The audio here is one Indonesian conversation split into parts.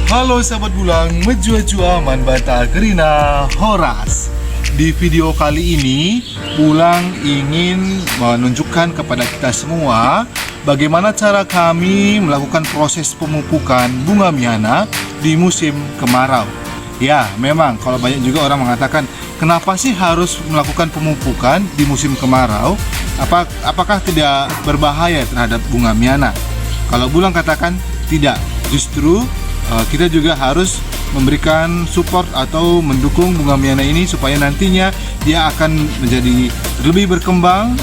Halo sahabat bulang, menjua-jua man bata gerina horas. Di video kali ini, Bulang ingin menunjukkan kepada kita semua bagaimana cara kami melakukan proses pemupukan bunga miana di musim kemarau. Ya, memang kalau banyak juga orang mengatakan, kenapa sih harus melakukan pemupukan di musim kemarau? Apakah tidak berbahaya terhadap bunga miana? Kalau Bulang katakan tidak, justru kita juga harus memberikan support atau mendukung bunga miana ini supaya nantinya dia akan menjadi lebih berkembang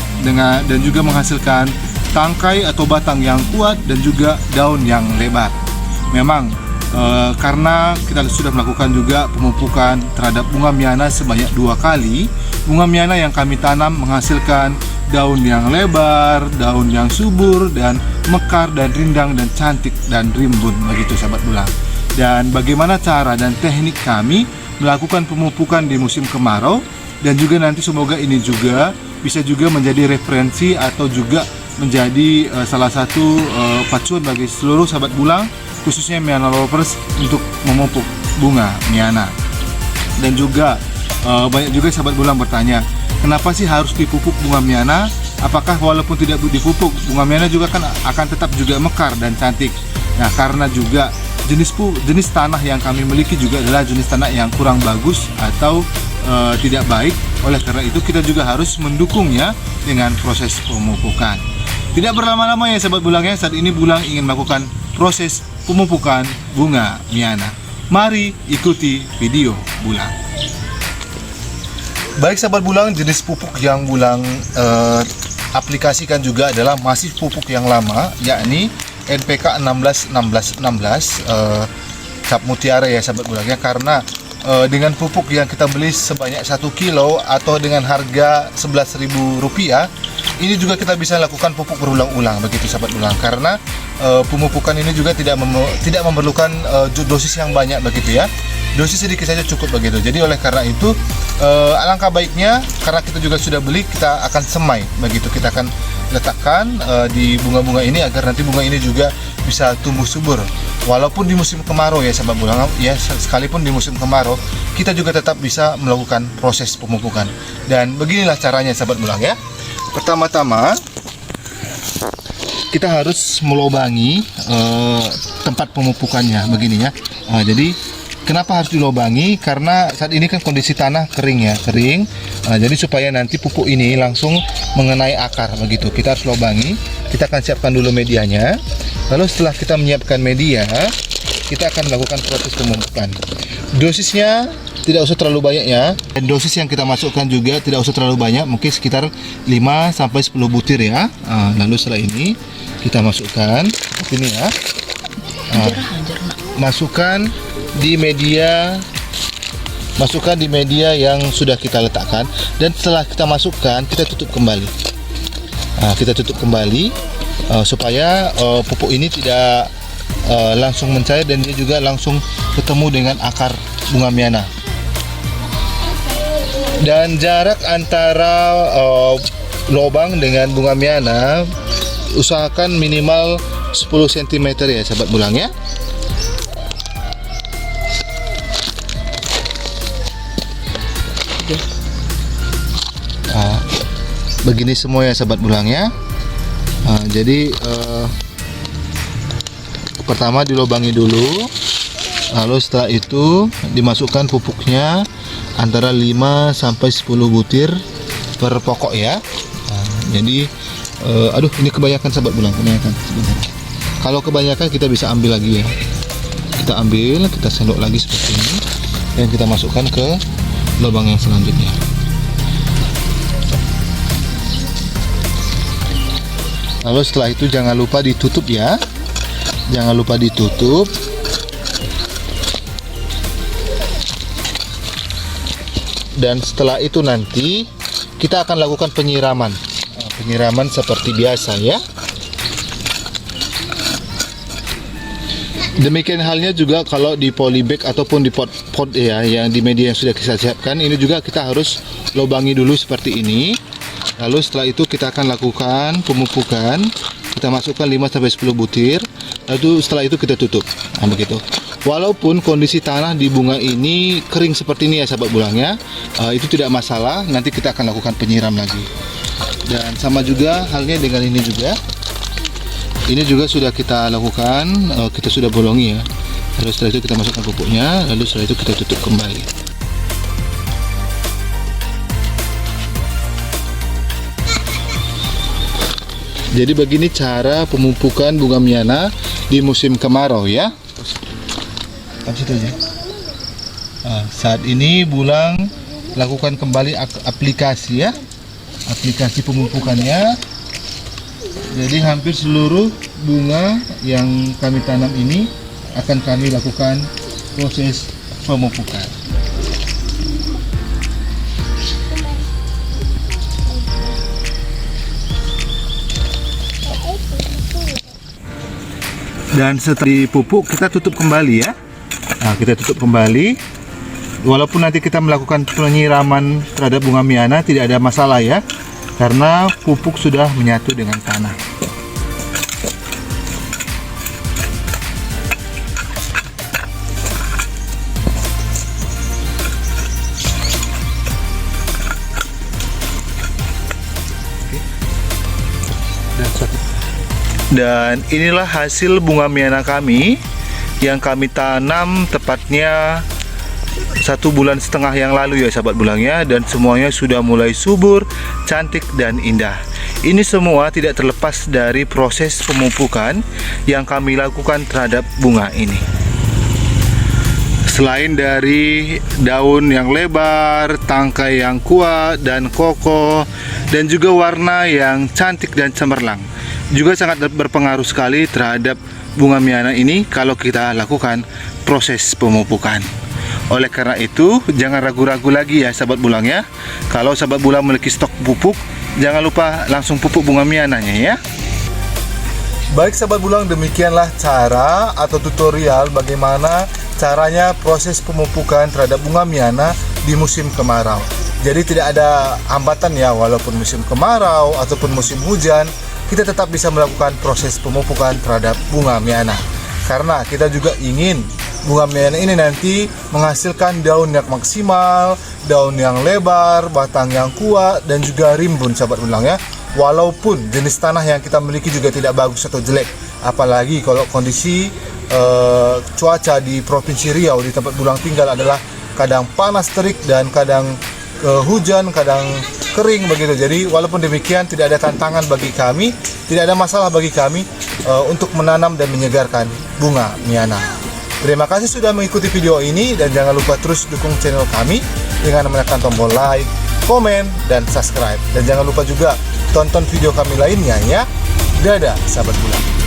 dan juga menghasilkan tangkai atau batang yang kuat dan juga daun yang lebar. Memang karena kita sudah melakukan juga pemupukan terhadap bunga miana sebanyak 2 kali, bunga miana yang kami tanam menghasilkan daun yang lebar, daun yang subur, dan mekar dan rindang dan cantik dan rimbun, begitu sahabat bulang. Dan bagaimana cara dan teknik kami melakukan pemupukan di musim kemarau, dan juga nanti semoga ini juga bisa juga menjadi referensi atau juga menjadi salah satu pacuan bagi seluruh sahabat bulang, khususnya miana lovers, untuk memupuk bunga miana. Dan juga banyak juga sahabat bulang bertanya, kenapa sih harus dipupuk bunga miana? Apakah walaupun tidak dipupuk, bunga miana juga kan akan tetap juga mekar dan cantik? Nah, karena juga jenis tanah yang kami miliki juga adalah jenis tanah yang kurang bagus atau tidak baik. Oleh karena itu kita juga harus mendukungnya dengan proses pemupukan. Tidak berlama-lama ya sahabat bulang ya, saat ini Bulang ingin melakukan proses pemupukan bunga miana. Mari ikuti video Bulang. Baik sahabat bulang, jenis pupuk yang Bulang aplikasikan juga adalah masih pupuk yang lama, yakni NPK 16-16-16 cap mutiara ya sahabat bulang ya. Karena dengan pupuk yang kita beli sebanyak 1 kilo atau dengan harga Rp11.000, ini juga kita bisa lakukan pupuk berulang-ulang, begitu sahabat bulang. Karena pemupukan ini juga tidak memerlukan dosis yang banyak, begitu ya. Dosis sedikit saja cukup, begitu. Jadi oleh karena itu alangkah baiknya, karena kita juga sudah beli, kita akan semai, begitu. Kita akan letakkan di bunga-bunga ini agar nanti bunga ini juga bisa tumbuh subur. Walaupun di musim kemarau ya sahabat bulang ya, sekalipun di musim kemarau kita juga tetap bisa melakukan proses pemupukan. Dan beginilah caranya sahabat bulang ya. Pertama-tama kita harus melubangi tempat pemupukannya begini ya. Jadi kenapa harus dilubangi? Karena saat ini kan kondisi tanah kering ya, kering. Jadi supaya nanti pupuk ini langsung mengenai akar, begitu. Kita harus lubangi. Kita akan siapkan dulu medianya. Lalu setelah kita menyiapkan media, kita akan melakukan proses pemupukan. Dosisnya tidak usah terlalu banyak ya. Dan dosis yang kita masukkan juga tidak usah terlalu banyak, mungkin sekitar 5-10 butir ya. Lalu setelah ini kita masukkan ini ya. Masukkan di media yang sudah kita letakkan, dan setelah kita masukkan kita tutup kembali. Kita tutup kembali supaya pupuk ini tidak langsung mencair dan dia juga langsung ketemu dengan akar bunga miana. Dan jarak antara lubang dengan bunga miana usahakan minimal 10 cm ya sahabat bulang ya. Begini semua ya sahabat bulang ya. Jadi pertama dilubangi dulu, lalu setelah itu dimasukkan pupuknya antara 5-10 butir per pokok ya. Jadi aduh, ini kebanyakan sahabat bulang, kebanyakan. Kalau kebanyakan kita bisa ambil lagi ya. Kita ambil, kita sendok lagi seperti ini, dan kita masukkan ke lubang yang selanjutnya. Lalu setelah itu jangan lupa ditutup ya. Jangan lupa ditutup. Dan setelah itu nanti kita akan lakukan penyiraman. Penyiraman seperti biasa ya. Demikian halnya juga kalau di polybag ataupun di pot ya, yang di media yang sudah kita siapkan, ini juga kita harus lubangi dulu seperti ini. Lalu setelah itu kita akan lakukan pemupukan. Kita masukkan 5-10 butir. Lalu setelah itu kita tutup. Nah, begitu. Walaupun kondisi tanah di bunga ini kering seperti ini ya sahabat bulang ya, itu tidak masalah, nanti kita akan lakukan penyiram lagi. Dan sama juga halnya dengan ini juga. Ini juga sudah kita lakukan, kita sudah bolongi ya. Lalu setelah itu kita masukkan pupuknya, lalu setelah itu kita tutup kembali. Jadi begini cara pemupukan bunga miana di musim kemarau ya. Situ aja. Saat ini bulang lakukan kembali aplikasi ya, aplikasi pemupukannya. Jadi hampir seluruh bunga yang kami tanam ini akan kami lakukan proses pemupukan. Dan setelah dipupuk kita tutup kembali ya. Kita tutup kembali. Walaupun nanti kita melakukan penyiraman terhadap bunga miana tidak ada masalah ya, karena pupuk sudah menyatu dengan tanah. Dan inilah hasil bunga miana kami yang kami tanam tepatnya 1,5 bulan yang lalu ya sahabat bulang ya, dan semuanya sudah mulai subur, cantik dan indah. Ini semua tidak terlepas dari proses pemupukan yang kami lakukan terhadap bunga ini. Selain dari daun yang lebar, tangkai yang kuat dan kokoh, dan juga warna yang cantik dan cemerlang, juga sangat berpengaruh sekali terhadap bunga miana ini kalau kita lakukan proses pemupukan. Oleh karena itu, jangan ragu-ragu lagi ya sahabat bulang ya. Kalau sahabat bulang memiliki stok pupuk, jangan lupa langsung pupuk bunga miananya ya. Baik sahabat bulang, demikianlah cara atau tutorial bagaimana caranya proses pemupukan terhadap bunga miana di musim kemarau. Jadi tidak ada hambatan ya, walaupun musim kemarau ataupun musim hujan, kita tetap bisa melakukan proses pemupukan terhadap bunga miana. Karena kita juga ingin bunga miana ini nanti menghasilkan daun yang maksimal, daun yang lebar, batang yang kuat, dan juga rimbun sahabat bulang ya. Walaupun jenis tanah yang kita miliki juga tidak bagus atau jelek, apalagi kalau kondisi cuaca di Provinsi Riau di tempat bulang tinggal adalah kadang panas terik dan kadang hujan, kadang kering begitu. Jadi walaupun demikian tidak ada tantangan bagi kami, tidak ada masalah bagi kami untuk menanam dan menyegarkan bunga miana. Terima kasih sudah mengikuti video ini, dan jangan lupa terus dukung channel kami dengan menekan tombol like, komen, dan subscribe. Dan jangan lupa juga tonton video kami lainnya ya. Dadah sahabat bulang.